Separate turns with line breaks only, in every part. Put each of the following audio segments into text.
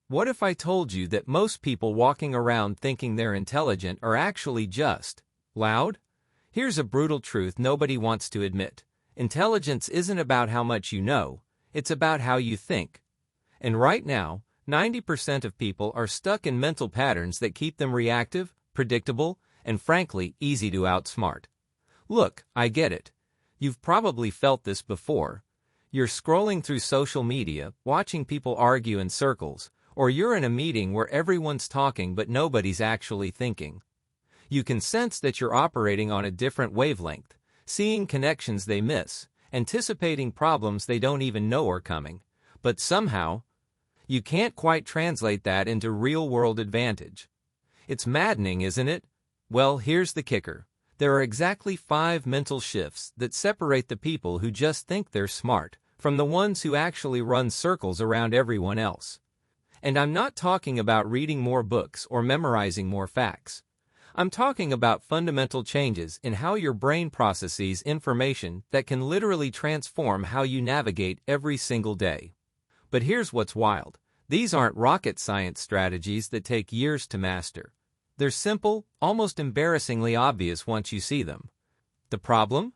What if I told you that most people walking around thinking they're intelligent are actually just loud? Here's a brutal truth nobody wants to admit. Intelligence isn't about how much you know, it's about how you think. And right now, 90% of people are stuck in mental patterns that keep them reactive, predictable, and frankly, easy to outsmart. Look, I get it. You've probably felt this before. You're scrolling through social media, watching people argue in circles, or you're in a meeting where everyone's talking but nobody's actually thinking. You can sense that you're operating on a different wavelength, seeing connections they miss, anticipating problems they don't even know are coming, but somehow, you can't quite translate that into real-world advantage. It's maddening, isn't it? Well, here's the kicker. There are exactly 5 mental shifts that separate the people who just think they're smart from the ones who actually run circles around everyone else. And I'm not talking about reading more books or memorizing more facts. I'm talking about fundamental changes in how your brain processes information that can literally transform how you navigate every single day. But here's what's wild. These aren't rocket science strategies that take years to master. They're simple, almost embarrassingly obvious once you see them. The problem?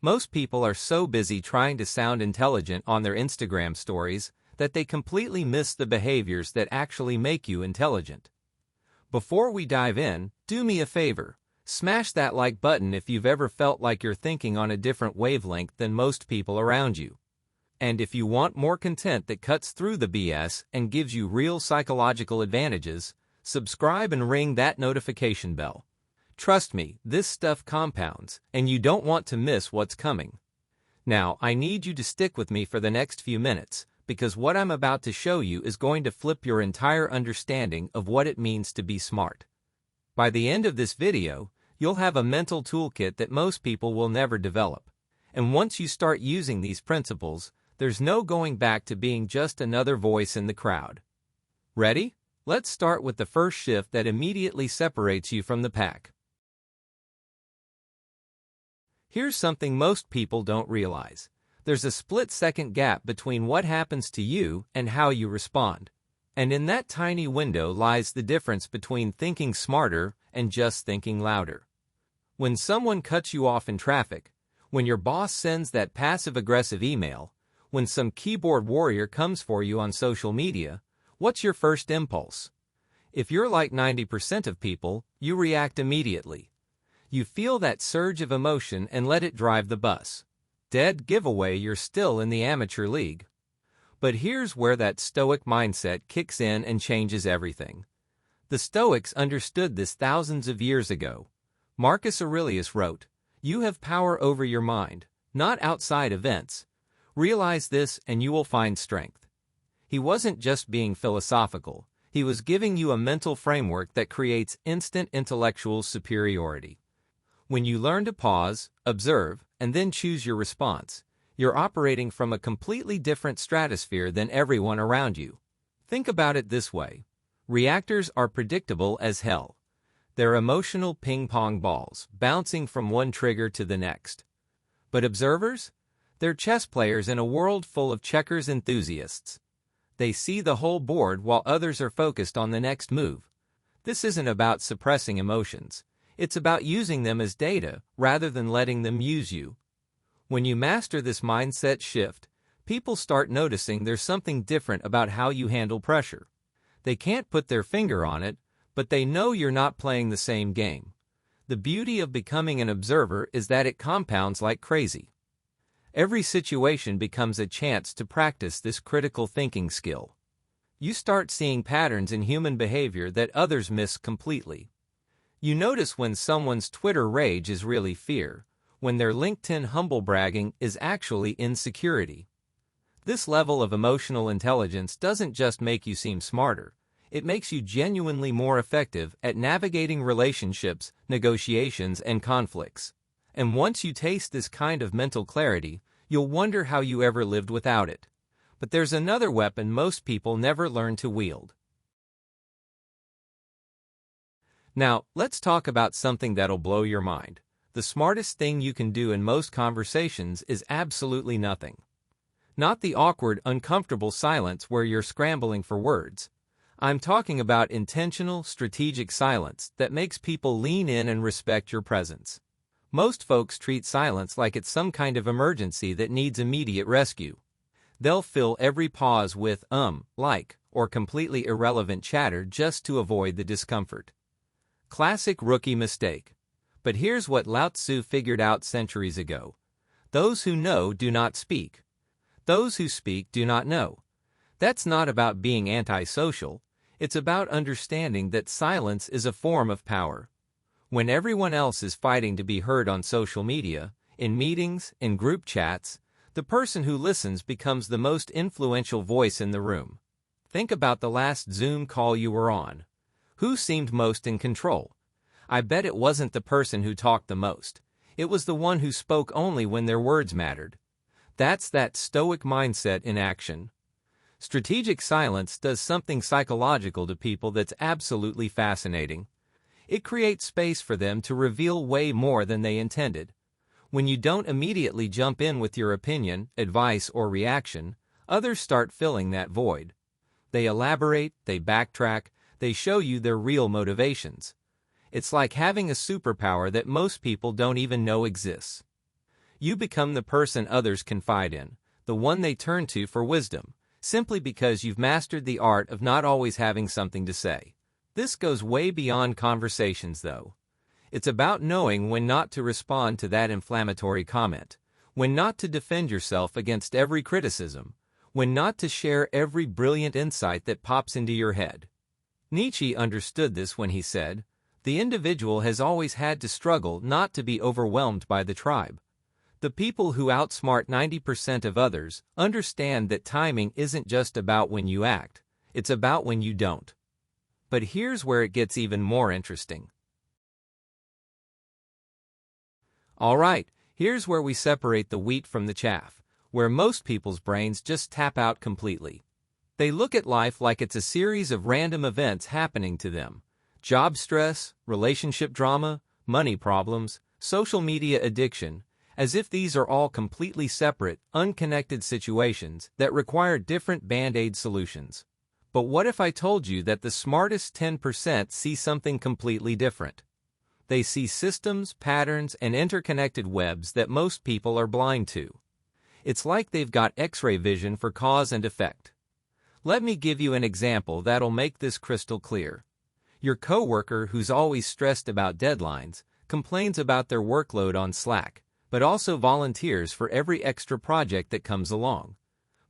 Most people are so busy trying to sound intelligent on their Instagram stories that they completely miss the behaviors that actually make you intelligent. Before we dive in, do me a favor. Smash that like button if you've ever felt like you're thinking on a different wavelength than most people around you. And if you want more content that cuts through the BS and gives you real psychological advantages, subscribe and ring that notification bell. Trust me, this stuff compounds, and you don't want to miss what's coming. Now, I need you to stick with me for the next few minutes, because what I'm about to show you is going to flip your entire understanding of what it means to be smart. By the end of this video, you'll have a mental toolkit that most people will never develop. And once you start using these principles, there's no going back to being just another voice in the crowd. Ready? Let's start with the first shift that immediately separates you from the pack. Here's something most people don't realize. There's a split-second gap between what happens to you and how you respond. And in that tiny window lies the difference between thinking smarter and just thinking louder. When someone cuts you off in traffic, when your boss sends that passive-aggressive email, when some keyboard warrior comes for you on social media, what's your first impulse? If you're like 90% of people, you react immediately. You feel that surge of emotion and let it drive the bus. Dead giveaway, you're still in the amateur league. But here's where that Stoic mindset kicks in and changes everything. The Stoics understood this thousands of years ago. Marcus Aurelius wrote, "You have power over your mind, not outside events. Realize this and you will find strength." He wasn't just being philosophical. He was giving you a mental framework that creates instant intellectual superiority. When you learn to pause, observe, and then choose your response, you're operating from a completely different stratosphere than everyone around you. Think about it this way. Reactors are predictable as hell. They're emotional ping-pong balls, bouncing from one trigger to the next. But observers? They're chess players in a world full of checkers enthusiasts. They see the whole board while others are focused on the next move. This isn't about suppressing emotions. It's about using them as data rather than letting them use you. When you master this mindset shift, people start noticing there's something different about how you handle pressure. They can't put their finger on it, but they know you're not playing the same game. The beauty of becoming an observer is that it compounds like crazy. Every situation becomes a chance to practice this critical thinking skill. You start seeing patterns in human behavior that others miss completely. You notice when someone's Twitter rage is really fear, when their LinkedIn humble bragging is actually insecurity. This level of emotional intelligence doesn't just make you seem smarter, it makes you genuinely more effective at navigating relationships, negotiations, and conflicts. And once you taste this kind of mental clarity, you'll wonder how you ever lived without it. But there's another weapon most people never learn to wield. Now, let's talk about something that'll blow your mind. The smartest thing you can do in most conversations is absolutely nothing. Not the awkward, uncomfortable silence where you're scrambling for words, I'm talking about intentional, strategic silence that makes people lean in and respect your presence. Most folks treat silence like it's some kind of emergency that needs immediate rescue. They'll fill every pause with like, or completely irrelevant chatter just to avoid the discomfort. Classic rookie mistake. But here's what Lao Tzu figured out centuries ago. Those who know do not speak. Those who speak do not know. That's not about being antisocial. It's about understanding that silence is a form of power. When everyone else is fighting to be heard on social media, in meetings, in group chats, the person who listens becomes the most influential voice in the room. Think about the last Zoom call you were on. Who seemed most in control? I bet it wasn't the person who talked the most. It was the one who spoke only when their words mattered. That's that Stoic mindset in action. Strategic silence does something psychological to people that's absolutely fascinating. It creates space for them to reveal way more than they intended. When you don't immediately jump in with your opinion, advice, or reaction, others start filling that void. They elaborate, they backtrack, they show you their real motivations. It's like having a superpower that most people don't even know exists. You become the person others confide in, the one they turn to for wisdom, simply because you've mastered the art of not always having something to say. This goes way beyond conversations, though. It's about knowing when not to respond to that inflammatory comment, when not to defend yourself against every criticism, when not to share every brilliant insight that pops into your head. Nietzsche understood this when he said, "The individual has always had to struggle not to be overwhelmed by the tribe." The people who outsmart 90% of others understand that timing isn't just about when you act, it's about when you don't. But here's where it gets even more interesting. All right, here's where we separate the wheat from the chaff, where most people's brains just tap out completely. They look at life like it's a series of random events happening to them. Job stress, relationship drama, money problems, social media addiction, as if these are all completely separate, unconnected situations that require different Band-Aid solutions. But what if I told you that the smartest 10% see something completely different? They see systems, patterns, and interconnected webs that most people are blind to. It's like they've got X-ray vision for cause and effect. Let me give you an example that'll make this crystal clear. Your coworker who's always stressed about deadlines complains about their workload on Slack, but also volunteers for every extra project that comes along.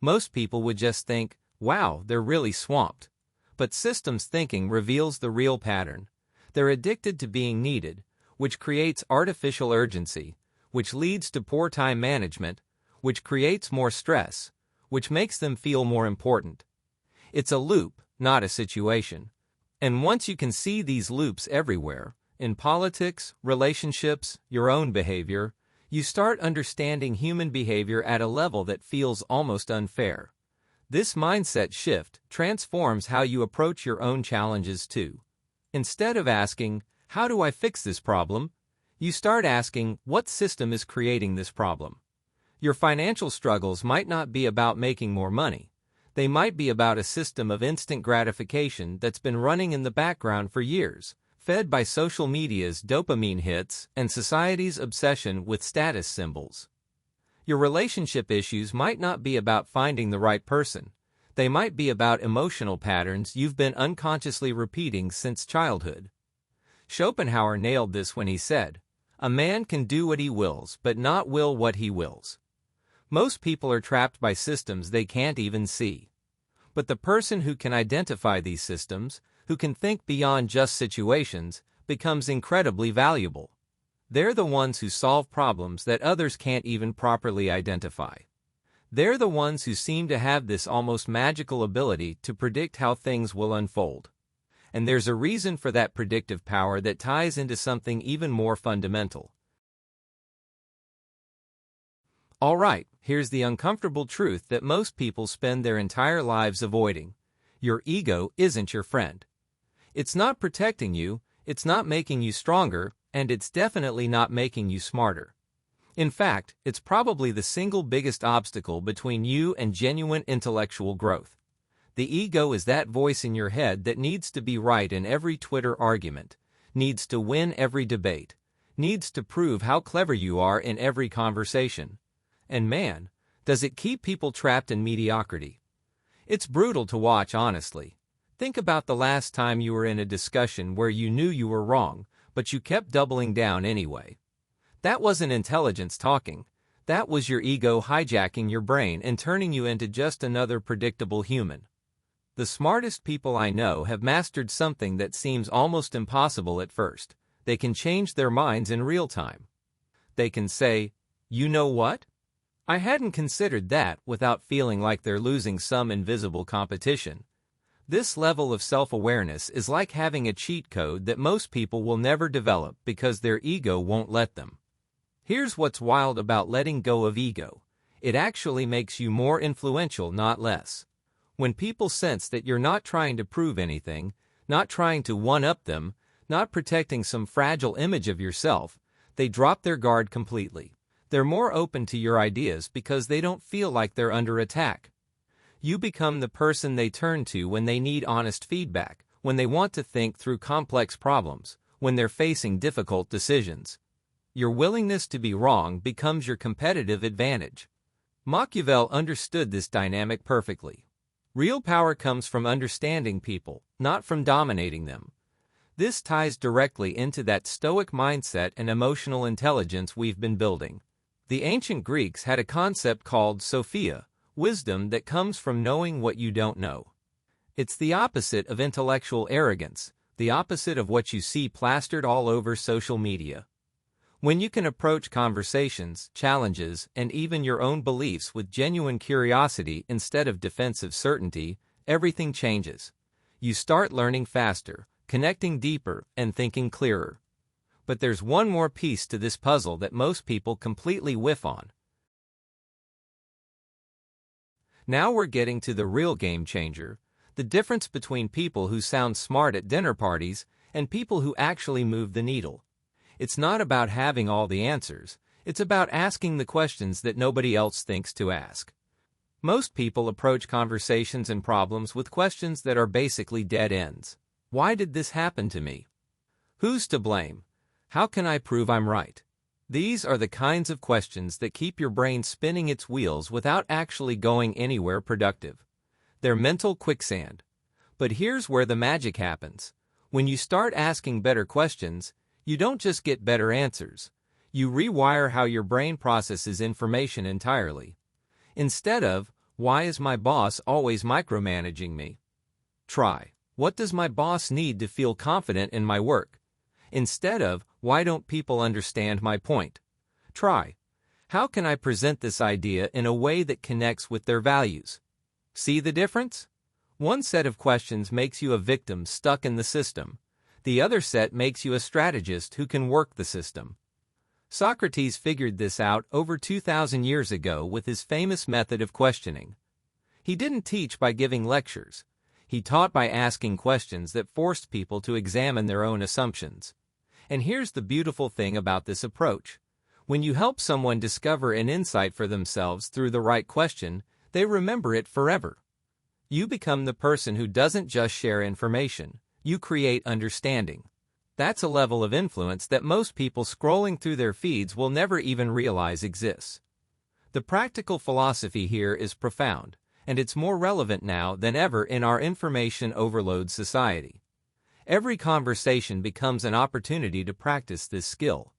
Most people would just think, wow, they're really swamped. But systems thinking reveals the real pattern. They're addicted to being needed, which creates artificial urgency, which leads to poor time management, which creates more stress, which makes them feel more important. It's a loop, not a situation. And once you can see these loops everywhere, in politics, relationships, your own behavior, you start understanding human behavior at a level that feels almost unfair. This mindset shift transforms how you approach your own challenges too. Instead of asking, how do I fix this problem? You start asking, what system is creating this problem? Your financial struggles might not be about making more money. They might be about a system of instant gratification that's been running in the background for years, fed by social media's dopamine hits and society's obsession with status symbols. Your relationship issues might not be about finding the right person. They might be about emotional patterns you've been unconsciously repeating since childhood. Schopenhauer nailed this when he said, "A man can do what he wills, but not will what he wills." Most people are trapped by systems they can't even see. But the person who can identify these systems, who can think beyond just situations, becomes incredibly valuable. They're the ones who solve problems that others can't even properly identify. They're the ones who seem to have this almost magical ability to predict how things will unfold. And there's a reason for that predictive power that ties into something even more fundamental. All right, here's the uncomfortable truth that most people spend their entire lives avoiding. Your ego isn't your friend. It's not protecting you, it's not making you stronger, and it's definitely not making you smarter. In fact, it's probably the single biggest obstacle between you and genuine intellectual growth. The ego is that voice in your head that needs to be right in every Twitter argument, needs to win every debate, needs to prove how clever you are in every conversation. And man, does it keep people trapped in mediocrity. It's brutal to watch, honestly. Think about the last time you were in a discussion where you knew you were wrong, but you kept doubling down anyway. That wasn't intelligence talking. That was your ego hijacking your brain and turning you into just another predictable human. The smartest people I know have mastered something that seems almost impossible at first. They can change their minds in real time. They can say, "You know what? I hadn't considered that," without feeling like they're losing some invisible competition. This level of self-awareness is like having a cheat code that most people will never develop because their ego won't let them. Here's what's wild about letting go of ego. It actually makes you more influential, not less. When people sense that you're not trying to prove anything, not trying to one-up them, not protecting some fragile image of yourself, they drop their guard completely. They're more open to your ideas because they don't feel like they're under attack. You become the person they turn to when they need honest feedback, when they want to think through complex problems, when they're facing difficult decisions. Your willingness to be wrong becomes your competitive advantage. Machiavelli understood this dynamic perfectly. Real power comes from understanding people, not from dominating them. This ties directly into that Stoic mindset and emotional intelligence we've been building. The ancient Greeks had a concept called Sophia, wisdom that comes from knowing what you don't know. It's the opposite of intellectual arrogance, the opposite of what you see plastered all over social media. When you can approach conversations, challenges, and even your own beliefs with genuine curiosity instead of defensive certainty, everything changes. You start learning faster, connecting deeper, and thinking clearer. But there's one more piece to this puzzle that most people completely whiff on. Now we're getting to the real game changer, the difference between people who sound smart at dinner parties and people who actually move the needle. It's not about having all the answers, it's about asking the questions that nobody else thinks to ask. Most people approach conversations and problems with questions that are basically dead ends. Why did this happen to me? Who's to blame? How can I prove I'm right? These are the kinds of questions that keep your brain spinning its wheels without actually going anywhere productive. They're mental quicksand. But here's where the magic happens. When you start asking better questions, you don't just get better answers. You rewire how your brain processes information entirely. Instead of, "Why is my boss always micromanaging me?" Try, "What does my boss need to feel confident in my work?" Instead of, "Why don't people understand my point?" Try, "How can I present this idea in a way that connects with their values?" See the difference? One set of questions makes you a victim stuck in the system. The other set makes you a strategist who can work the system. Socrates figured this out over 2,000 years ago with his famous method of questioning. He didn't teach by giving lectures. He taught by asking questions that forced people to examine their own assumptions. And here's the beautiful thing about this approach. When you help someone discover an insight for themselves through the right question, they remember it forever. You become the person who doesn't just share information, you create understanding. That's a level of influence that most people scrolling through their feeds will never even realize exists. The practical philosophy here is profound, and it's more relevant now than ever in our information overload society. Every conversation becomes an opportunity to practice this skill.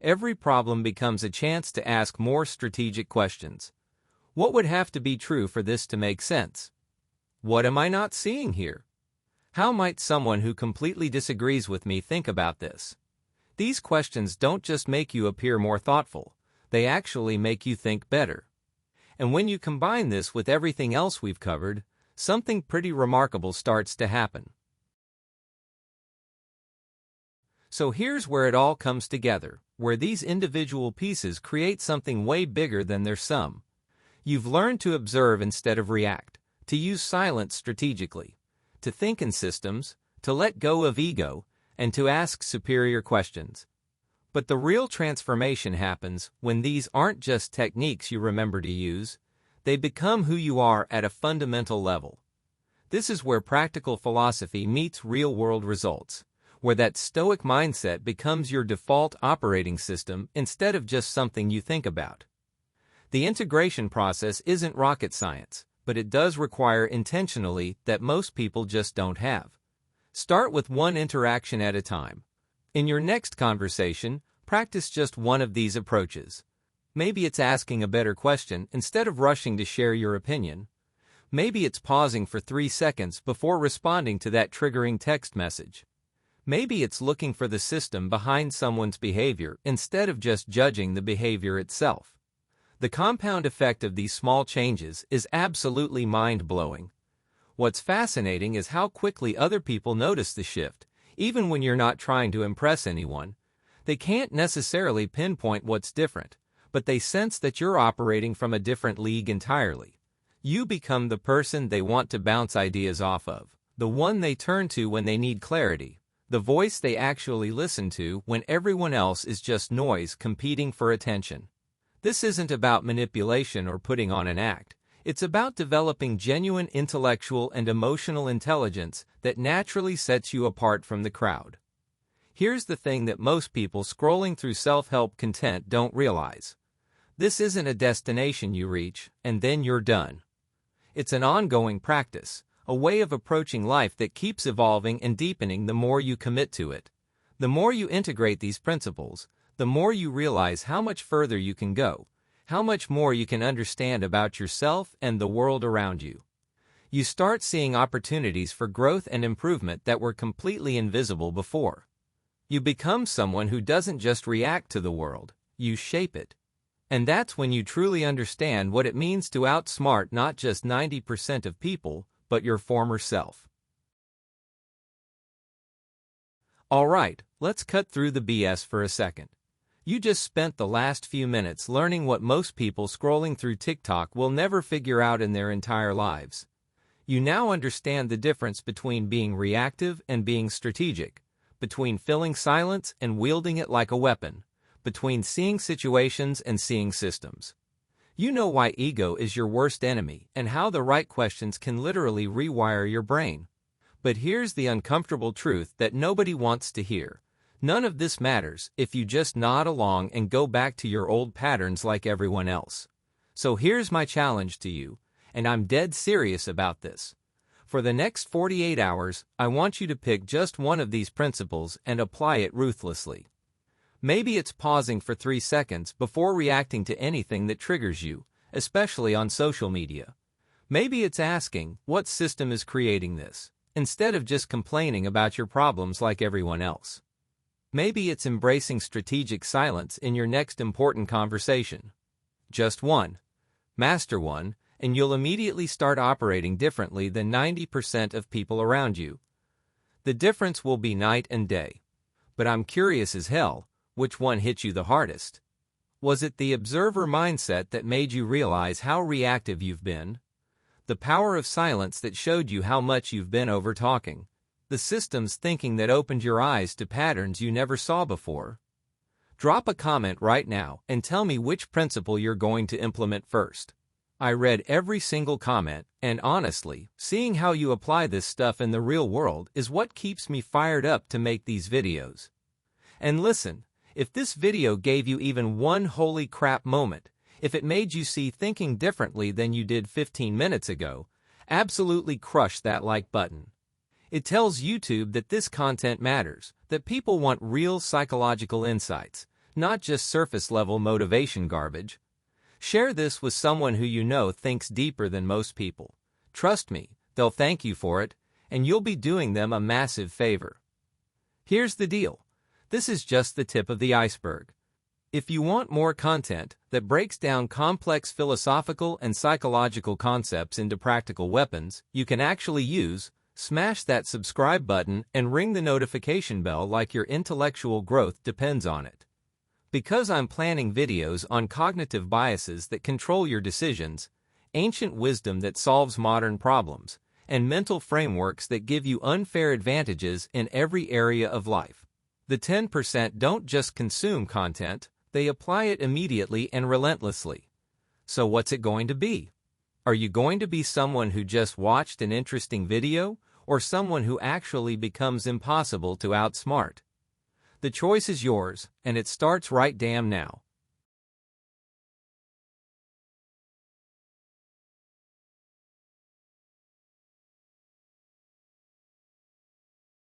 Every problem becomes a chance to ask more strategic questions. What would have to be true for this to make sense? What am I not seeing here? How might someone who completely disagrees with me think about this? These questions don't just make you appear more thoughtful, they actually make you think better. And when you combine this with everything else we've covered, something pretty remarkable starts to happen. So here's where it all comes together, where these individual pieces create something way bigger than their sum. You've learned to observe instead of react, to use silence strategically, to think in systems, to let go of ego, and to ask superior questions. But the real transformation happens when these aren't just techniques you remember to use, they become who you are at a fundamental level. This is where practical philosophy meets real-world results, where that Stoic mindset becomes your default operating system instead of just something you think about. The integration process isn't rocket science, but it does require intentionally that most people just don't have. Start with one interaction at a time. In your next conversation, practice just one of these approaches. Maybe it's asking a better question instead of rushing to share your opinion. Maybe it's pausing for 3 seconds before responding to that triggering text message. Maybe it's looking for the system behind someone's behavior instead of just judging the behavior itself. The compound effect of these small changes is absolutely mind-blowing. What's fascinating is how quickly other people notice the shift, even when you're not trying to impress anyone. They can't necessarily pinpoint what's different, but they sense that you're operating from a different league entirely. You become the person they want to bounce ideas off of, the one they turn to when they need clarity, the voice they actually listen to when everyone else is just noise competing for attention. This isn't about manipulation or putting on an act. It's about developing genuine intellectual and emotional intelligence that naturally sets you apart from the crowd. Here's the thing that most people scrolling through self-help content don't realize. This isn't a destination you reach, and then you're done. It's an ongoing practice, a way of approaching life that keeps evolving and deepening the more you commit to it. The more you integrate these principles, the more you realize how much further you can go, how much more you can understand about yourself and the world around you. You start seeing opportunities for growth and improvement that were completely invisible before. You become someone who doesn't just react to the world, you shape it. And that's when you truly understand what it means to outsmart not just 90% of people, but your former self. Alright, let's cut through the BS for a second. You just spent the last few minutes learning what most people scrolling through TikTok will never figure out in their entire lives. You now understand the difference between being reactive and being strategic, between filling silence and wielding it like a weapon, between seeing situations and seeing systems. You know why ego is your worst enemy and how the right questions can literally rewire your brain. But here's the uncomfortable truth that nobody wants to hear. None of this matters if you just nod along and go back to your old patterns like everyone else. So here's my challenge to you, and I'm dead serious about this. For the next 48 hours, I want you to pick just one of these principles and apply it ruthlessly. Maybe it's pausing for 3 seconds before reacting to anything that triggers you, especially on social media. Maybe it's asking, what system is creating this, instead of just complaining about your problems like everyone else. Maybe it's embracing strategic silence in your next important conversation. Just one. Master one, and you'll immediately start operating differently than 90% of people around you. The difference will be night and day. But I'm curious as hell, which one hit you the hardest? Was it the observer mindset that made you realize how reactive you've been? The power of silence that showed you how much you've been over-talking? The systems thinking that opened your eyes to patterns you never saw before? Drop a comment right now and tell me which principle you're going to implement first. I read every single comment, and honestly, seeing how you apply this stuff in the real world is what keeps me fired up to make these videos. And listen, if this video gave you even one holy crap moment, if it made you see thinking differently than you did 15 minutes ago, absolutely crush that like button. It tells YouTube that this content matters, that people want real psychological insights, not just surface-level motivation garbage. Share this with someone who you know thinks deeper than most people. Trust me, they'll thank you for it, and you'll be doing them a massive favor. Here's the deal. This is just the tip of the iceberg. If you want more content that breaks down complex philosophical and psychological concepts into practical weapons you can actually use, smash that subscribe button and ring the notification bell like your intellectual growth depends on it. Because I'm planning videos on cognitive biases that control your decisions, ancient wisdom that solves modern problems, and mental frameworks that give you unfair advantages in every area of life. The 10% don't just consume content, they apply it immediately and relentlessly. So what's it going to be? Are you going to be someone who just watched an interesting video, or someone who actually becomes impossible to outsmart? The choice is yours, and it starts right damn now.